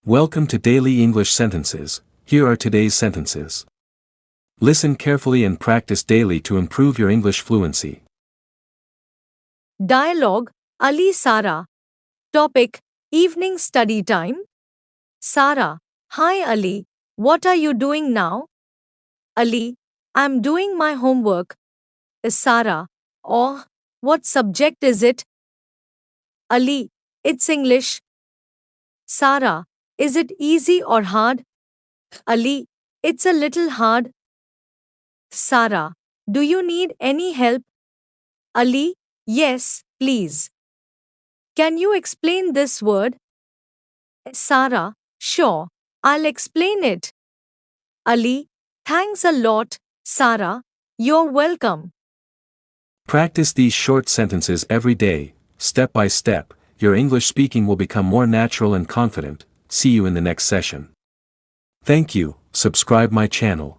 Welcome to Daily English Sentences. Here are today's sentences. Listen carefully and practice daily to improve your English fluency. Dialogue, Ali Sara. Topic, evening study time. Sara, hi Ali, what are you doing now? Ali, I'm doing my homework. Sara, oh, what subject is it? Ali, it's English. Sara, is it easy or hard? Ali, it's a little hard. Sara, do you need any help? Ali, yes, please. Can you explain this word? Sara, sure, I'll explain it. Ali, thanks a lot, Sara, you're welcome. Practice these short sentences every day, step by step. Your English speaking will become more natural and confident. See you in the next session. Thank you. Subscribe my channel.